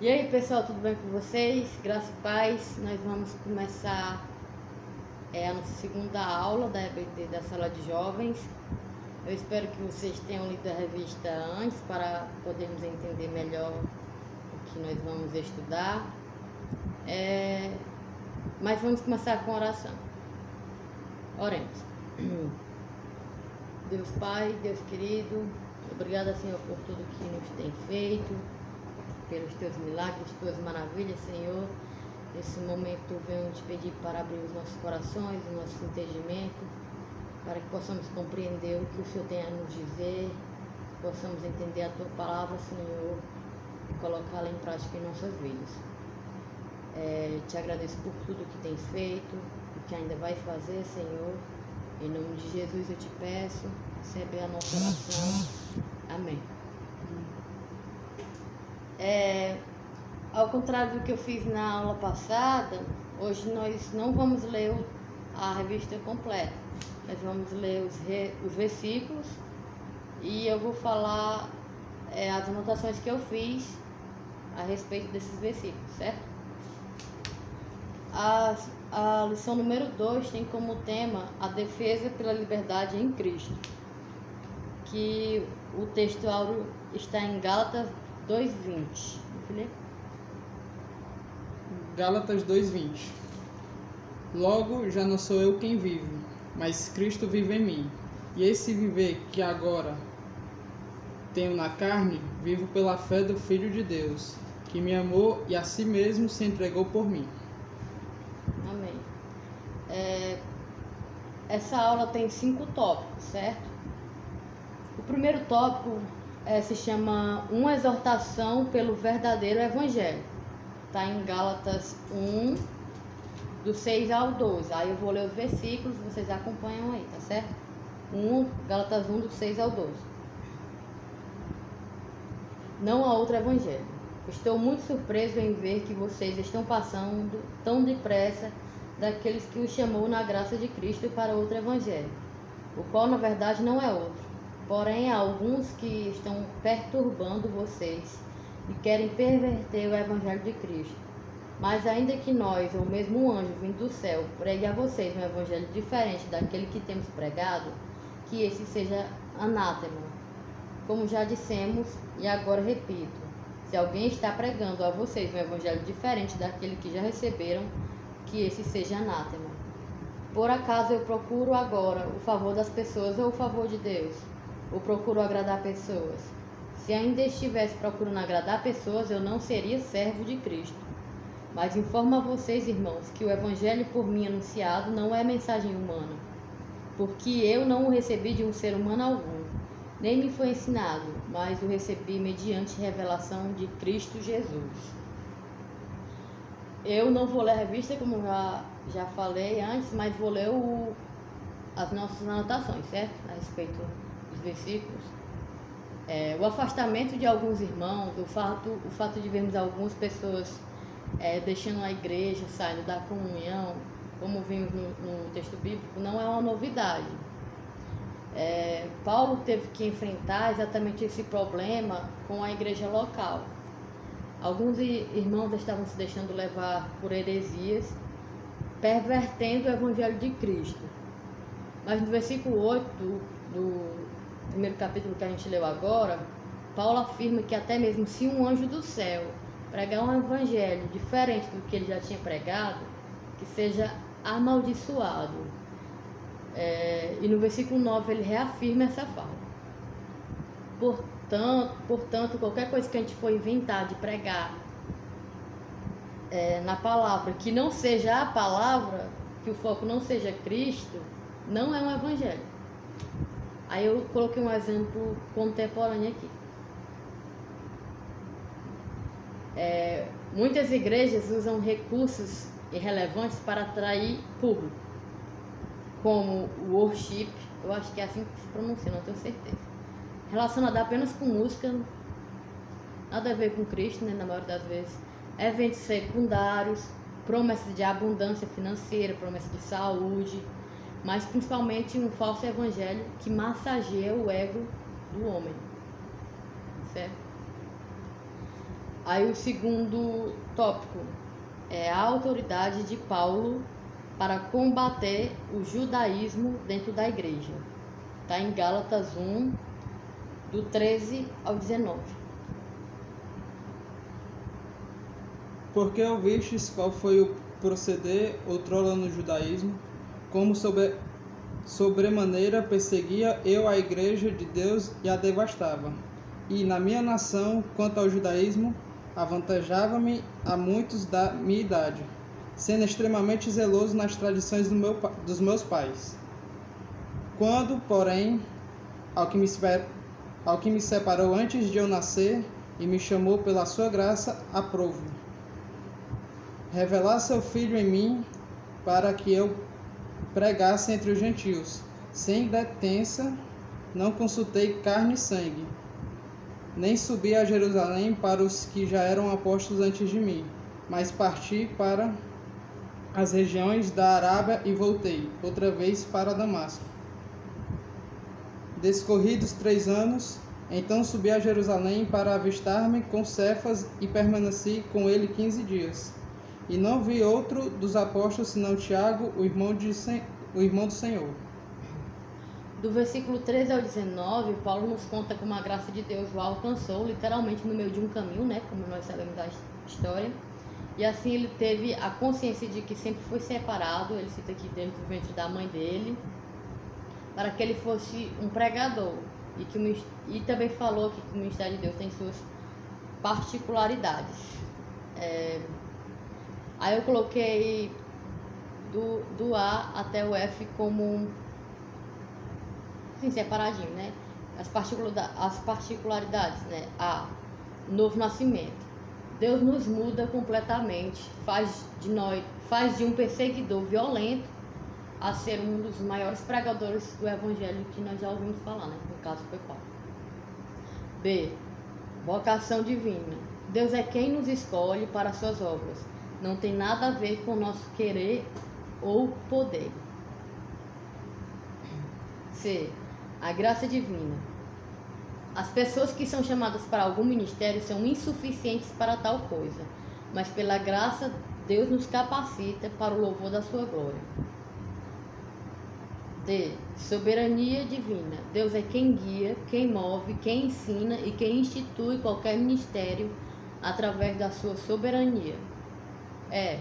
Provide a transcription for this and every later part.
E aí pessoal, tudo bem com vocês? Graça e paz. Nós vamos começar a nossa segunda aula da EBD da Sala de Jovens. Eu espero que vocês tenham lido a revista antes para podermos entender melhor o que nós vamos estudar. Mas vamos começar com oração. Oremos. Deus Pai, Deus querido, obrigada, Senhor, por tudo que nos tem feito, pelos teus milagres, tuas maravilhas, Senhor. Nesse momento venho te pedir para abrir os nossos corações, o nosso entendimento, para que possamos compreender o que o Senhor tem a nos dizer, possamos entender a tua palavra, Senhor, e colocá-la em prática em nossas vidas. Te agradeço por tudo que tens feito, o que ainda vais fazer, Senhor. Em nome de Jesus eu te peço, recebe a nossa oração. Amém. Ao contrário do que eu fiz na aula passada, hoje nós não vamos ler a revista completa. Nós vamos ler os versículos e eu vou falar as anotações que eu fiz a respeito desses versículos, certo? A lição número 2 tem como tema a defesa pela liberdade em Cristo, que o texto áureo está em Gálatas 2:20. Gálatas 2:20. Logo, já não sou eu quem vive, mas Cristo vive em mim. E esse viver que agora tenho na carne, vivo pela fé do Filho de Deus, que me amou e a si mesmo se entregou por mim. Amém. Essa aula tem 5 tópicos, certo? O primeiro tópico se chama Uma exortação pelo verdadeiro evangelho. Está em Gálatas 1, do 6 ao 12. Aí eu vou ler os versículos, vocês acompanham aí, tá certo? Gálatas 1, do 6 ao 12. Não há outro evangelho. Estou muito surpreso em ver que vocês estão passando tão depressa daqueles que os chamou na graça de Cristo para outro evangelho, o qual na verdade não é outro. Porém, há alguns que estão perturbando vocês e querem perverter o evangelho de Cristo. Mas ainda que nós, ou mesmo um anjo vindo do céu, pregue a vocês um evangelho diferente daquele que temos pregado, que esse seja anátema. Como já dissemos, e agora repito, se alguém está pregando a vocês um evangelho diferente daquele que já receberam, que esse seja anátema. Por acaso eu procuro agora o favor das pessoas ou o favor de Deus? Ou procuro agradar pessoas? Se ainda estivesse procurando agradar pessoas, eu não seria servo de Cristo. Mas informo a vocês, irmãos, que o evangelho por mim anunciado não é mensagem humana, porque eu não o recebi de um ser humano algum, nem me foi ensinado, mas o recebi mediante revelação de Cristo Jesus. Eu não vou ler a revista, como já falei antes, mas vou ler as nossas anotações, certo? A respeito dos versículos. O afastamento de alguns irmãos, o fato de vermos algumas pessoas deixando a igreja, saindo da comunhão, como vimos no texto bíblico, não é uma novidade. Paulo teve que enfrentar exatamente esse problema com a igreja local. Alguns irmãos estavam se deixando levar por heresias, pervertendo o evangelho de Cristo. Mas no versículo 8 do primeiro capítulo que a gente leu agora, Paulo afirma que até mesmo se um anjo do céu pregar um evangelho diferente do que ele já tinha pregado, que seja amaldiçoado. E no versículo 9 ele reafirma essa fala. Portanto, qualquer coisa que a gente for inventar de pregar na palavra, que não seja a palavra, que o foco não seja Cristo, não é um evangelho. Aí eu coloquei um exemplo contemporâneo aqui. Muitas igrejas usam recursos irrelevantes para atrair público, como o worship, eu acho que é assim que se pronuncia, não tenho certeza, relacionado apenas com música, nada a ver com Cristo, né, na maioria das vezes, eventos secundários, promessas de abundância financeira, promessas de saúde, mas principalmente um falso evangelho que massageia o ego do homem, certo? Aí o segundo tópico é a autoridade de Paulo para combater o judaísmo dentro da igreja. Está em Gálatas 1, do 13 ao 19. Porque ouvistes qual foi o proceder outrora no judaísmo, como sobremaneira perseguia eu a igreja de Deus e a devastava. E na minha nação, quanto ao judaísmo, avantajava-me a muitos da minha idade, sendo extremamente zeloso nas tradições dos meus pais. Quando, porém, ao que me separou antes de eu nascer e me chamou pela sua graça, aprove revelar seu Filho em mim, para que eu pregasse entre os gentios, sem detença, não consultei carne e sangue, nem subi a Jerusalém para os que já eram apóstolos antes de mim, mas parti para as regiões da Arábia e voltei, outra vez para Damasco. Descorridos 3 anos, então subi a Jerusalém para avistar-me com Cefas e permaneci com ele 15 dias. E não vi outro dos apóstolos senão Tiago, o irmão do Senhor. Do versículo 13 ao 19, Paulo nos conta como a graça de Deus o alcançou, literalmente no meio de um caminho, né? Como nós sabemos da história. E assim ele teve a consciência de que sempre foi separado, ele cita aqui desde o ventre da mãe dele, para que ele fosse um pregador. E também falou que o ministério de Deus tem suas particularidades. Aí eu coloquei do A até o F como assim, separadinho, né? As particularidades, né? A, novo nascimento. Deus nos muda completamente, faz de um perseguidor violento a ser um dos maiores pregadores do evangelho que nós já ouvimos falar, né? No caso foi Paulo. B, vocação divina. Deus é quem nos escolhe para as suas obras. Não tem nada a ver com o nosso querer ou poder. C, a graça divina. As pessoas que são chamadas para algum ministério são insuficientes para tal coisa, mas pela graça Deus nos capacita para o louvor da sua glória. D, soberania divina. Deus é quem guia, quem move, quem ensina e quem institui qualquer ministério através da sua soberania. E,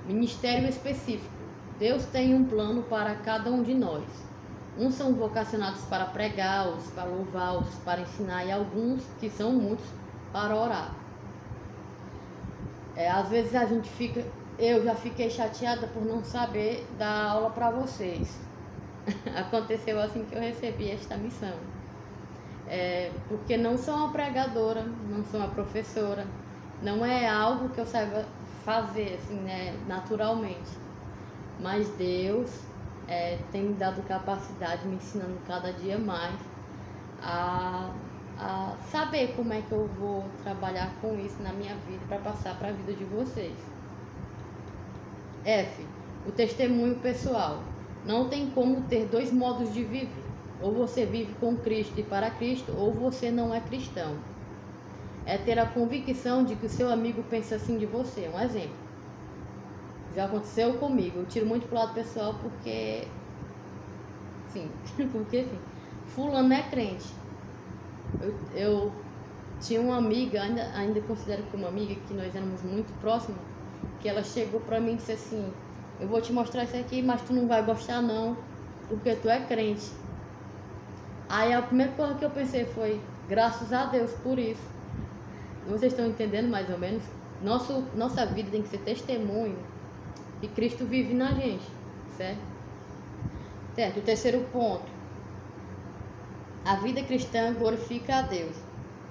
ministério específico. Deus tem um plano para cada um de nós. Uns são vocacionados para pregar, outros para louvar, outros para ensinar e alguns, que são muitos, para orar. Às vezes eu já fiquei chateada por não saber dar aula para vocês. Aconteceu assim que eu recebi esta missão. Porque não sou uma pregadora, não sou uma professora, não é algo que eu saiba fazer assim, né, naturalmente. Mas Deus tem me dado capacidade, me ensinando cada dia mais a saber como é que eu vou trabalhar com isso na minha vida para passar para a vida de vocês. F, o testemunho pessoal. Não tem como ter dois modos de viver. Ou você vive com Cristo e para Cristo, ou você não é cristão. É ter a convicção de que o seu amigo pensa assim de você. Um exemplo. Já aconteceu comigo. Eu tiro muito pro lado pessoal porque... Sim, fulano é crente. Eu tinha uma amiga, ainda considero como amiga, que nós éramos muito próximas, que ela chegou pra mim e disse assim: eu vou te mostrar isso aqui, mas tu não vai gostar não, porque tu é crente. Aí a primeira coisa que eu pensei foi: graças a Deus por isso. Vocês estão entendendo mais ou menos? Nossa vida tem que ser testemunho e Cristo vive na gente, certo? Certo, o terceiro ponto. A vida cristã glorifica a Deus.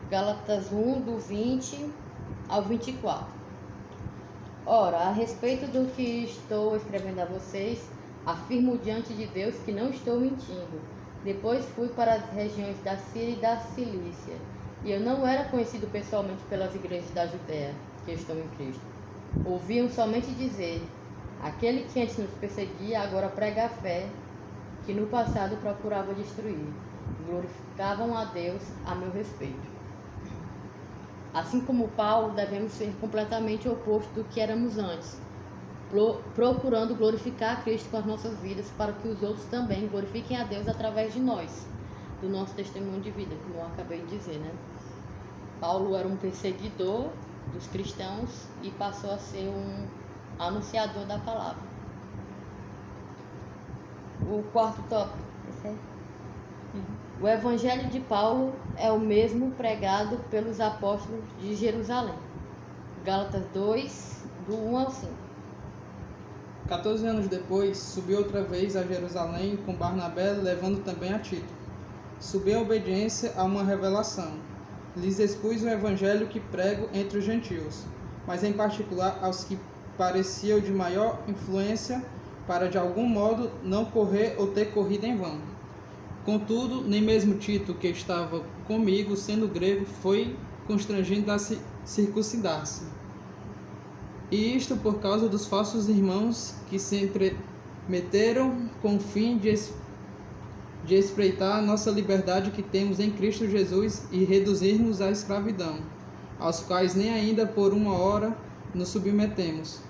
Gálatas 1, do 20 ao 24. Ora, a respeito do que estou escrevendo a vocês, afirmo diante de Deus que não estou mentindo. Depois fui para as regiões da Síria e da Cilícia, e eu não era conhecido pessoalmente pelas igrejas da Judéia, que estão em Cristo. Ouviam somente dizer: aquele que antes nos perseguia agora prega a fé, que no passado procurava destruir. Glorificavam a Deus a meu respeito. Assim como Paulo, devemos ser completamente oposto do que éramos antes, procurando glorificar a Cristo com as nossas vidas, para que os outros também glorifiquem a Deus através de nós, do nosso testemunho de vida, como eu acabei de dizer, né? Paulo era um perseguidor dos cristãos e passou a ser um anunciador da palavra. O quarto tópico. O evangelho de Paulo é o mesmo pregado pelos apóstolos de Jerusalém. Gálatas 2, do 1 ao 5. 14 anos depois, subi outra vez a Jerusalém com Barnabé, levando também a Tito. Subi em obediência a uma revelação. Lhes expus o evangelho que prego entre os gentios, mas em particular aos que pareciam de maior influência, para de algum modo não correr ou ter corrido em vão. Contudo, nem mesmo Tito, que estava comigo, sendo grego, foi constrangido a circuncidar-se. E isto por causa dos falsos irmãos que se meteram com o fim de espreitar a nossa liberdade que temos em Cristo Jesus e reduzir-nos à escravidão, aos quais nem ainda por uma hora nos submetemos,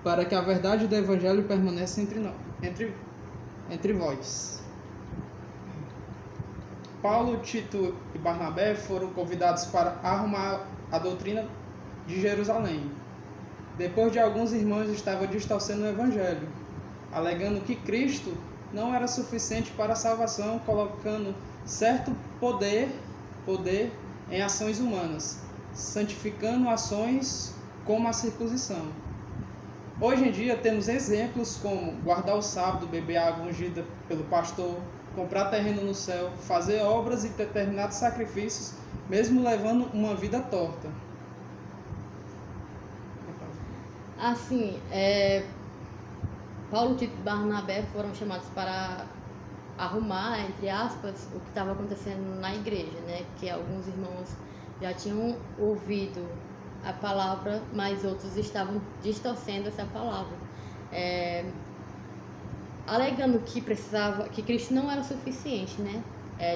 para que a verdade do Evangelho permaneça entre vós. Paulo, Tito e Barnabé foram convidados para arrumar a doutrina de Jerusalém. Depois de alguns irmãos estavam distorcendo o Evangelho, alegando que Cristo não era suficiente para a salvação, colocando certo poder em ações humanas, santificando ações como a circuncisão. Hoje em dia temos exemplos como guardar o sábado, beber água ungida pelo pastor, comprar terreno no céu, fazer obras e determinados sacrifícios, mesmo levando uma vida torta. Assim, Paulo, Tito e Barnabé foram chamados para arrumar, entre aspas, o que estava acontecendo na igreja, né? Que alguns irmãos já tinham ouvido a palavra, mas outros estavam distorcendo essa palavra, alegando que Cristo não era suficiente, né?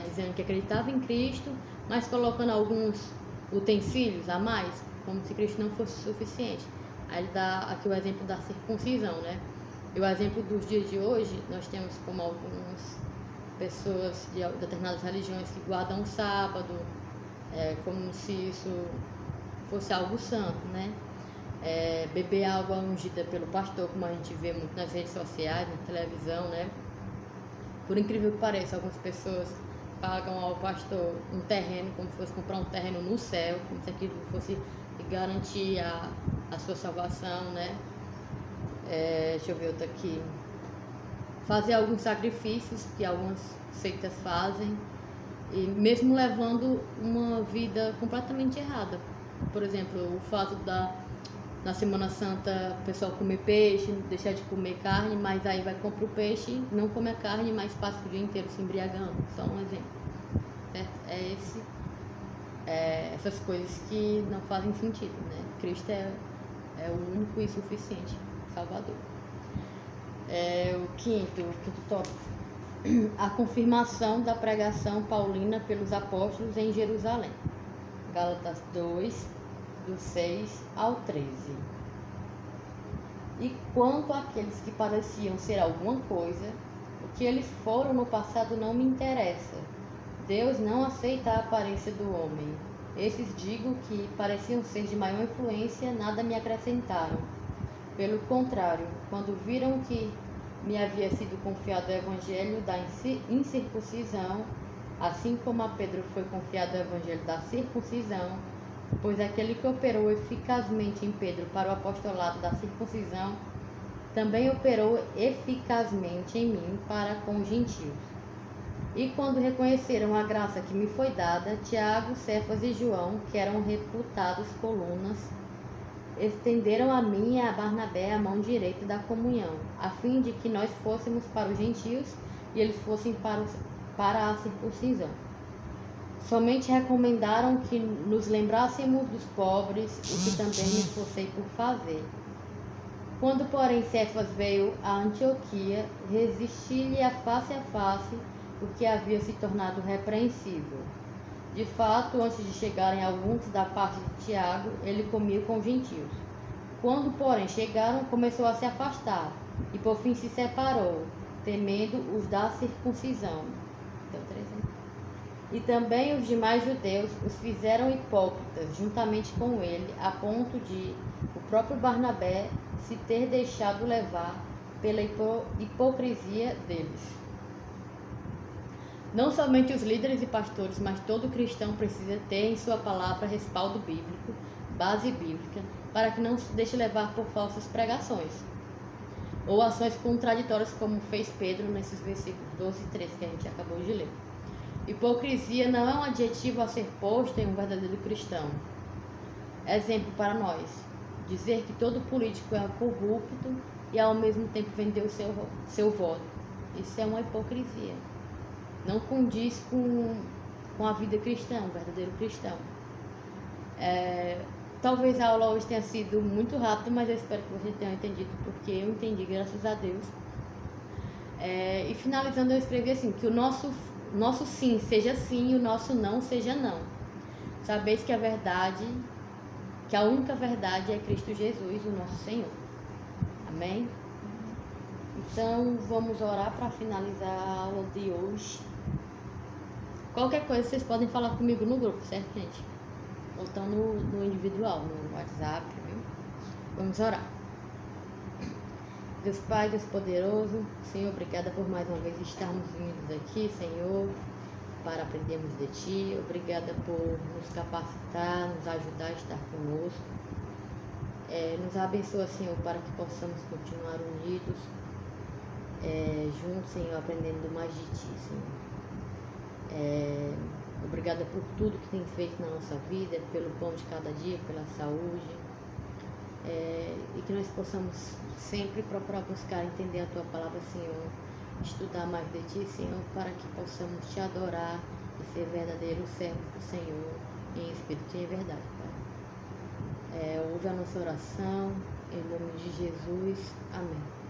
Dizendo que acreditava em Cristo, mas colocando alguns utensílios a mais, como se Cristo não fosse suficiente. Aí ele dá aqui o exemplo da circuncisão, né? E o exemplo dos dias de hoje, nós temos como algumas pessoas de determinadas religiões que guardam o sábado, como se isso fosse algo santo, né? Beber água ungida pelo pastor, como a gente vê muito nas redes sociais, na televisão, né? Por incrível que pareça, algumas pessoas pagam ao pastor um terreno, como se fosse comprar um terreno no céu, como se aquilo fosse garantir a sua salvação, né? Deixa eu ver outra aqui. Fazer alguns sacrifícios que algumas seitas fazem, e mesmo levando uma vida completamente errada. Por exemplo, o fato na Semana Santa o pessoal comer peixe, deixar de comer carne, mas aí vai comprar o peixe, não come a carne, mas passa o dia inteiro se embriagando. Só um exemplo, certo? Essas coisas que não fazem sentido, né? Cristo é o único e suficiente Salvador. O quinto tópico: a confirmação da pregação paulina pelos apóstolos em Jerusalém. Gálatas 2, do 6 ao 13. E quanto àqueles que pareciam ser alguma coisa, o que eles foram no passado não me interessa. Deus não aceita a aparência do homem. Esses digo que pareciam ser de maior influência, nada me acrescentaram. Pelo contrário, quando viram que me havia sido confiado o evangelho da incircuncisão, assim como a Pedro foi confiado o evangelho da circuncisão, pois aquele que operou eficazmente em Pedro para o apostolado da circuncisão, também operou eficazmente em mim para com os gentios. E quando reconheceram a graça que me foi dada, Tiago, Cefas e João, que eram reputados colunas, estenderam a mim e a Barnabé a mão direita da comunhão, a fim de que nós fôssemos para os gentios e eles fossem para a circuncisão. Somente recomendaram que nos lembrássemos dos pobres, o que também me esforcei por fazer. Quando, porém, Cefas veio a Antioquia, resisti-lhe a face, porque havia se tornado repreensível. De fato, antes de chegarem alguns da parte de Tiago, ele comia com os gentios. Quando, porém, chegaram, começou a se afastar, e por fim se separou, temendo os da circuncisão. E também os demais judeus os fizeram hipócritas juntamente com ele, a ponto de o próprio Barnabé se ter deixado levar pela hipocrisia deles. Não somente os líderes e pastores, mas todo cristão precisa ter em sua palavra respaldo bíblico, base bíblica, para que não se deixe levar por falsas pregações ou ações contraditórias, como fez Pedro nesses versículos 12 e 13 que a gente acabou de ler. Hipocrisia não é um adjetivo a ser posto em um verdadeiro cristão. Exemplo para nós: dizer que todo político é corrupto e ao mesmo tempo vender o seu voto. Isso é uma hipocrisia. Não condiz com a vida cristã, um verdadeiro cristão. Talvez a aula hoje tenha sido muito rápida, mas eu espero que você tenha entendido, porque eu entendi, graças a Deus. E finalizando, eu escrevi assim: que o nosso sim seja sim e o nosso não seja não. Sabeis que a única verdade é Cristo Jesus, o nosso Senhor. Amém? Então, vamos orar para finalizar a aula de hoje. Qualquer coisa, vocês podem falar comigo no grupo, certo, gente? Ou então no individual, no WhatsApp, viu? Vamos orar. Deus Pai, Deus poderoso, Senhor, obrigada por mais uma vez estarmos unidos aqui, Senhor, para aprendermos de Ti. Obrigada por nos capacitar, nos ajudar a estar conosco. Nos abençoa, Senhor, para que possamos continuar unidos, juntos, Senhor, aprendendo mais de Ti, Senhor. Obrigada por tudo que tem feito na nossa vida, pelo pão de cada dia, pela saúde, e que nós possamos sempre procurar buscar entender a Tua palavra, Senhor, estudar mais de Ti, Senhor, para que possamos Te adorar e ser verdadeiros servos do Senhor em espírito e em verdade, Pai. Ouve a nossa oração, em nome de Jesus, amém.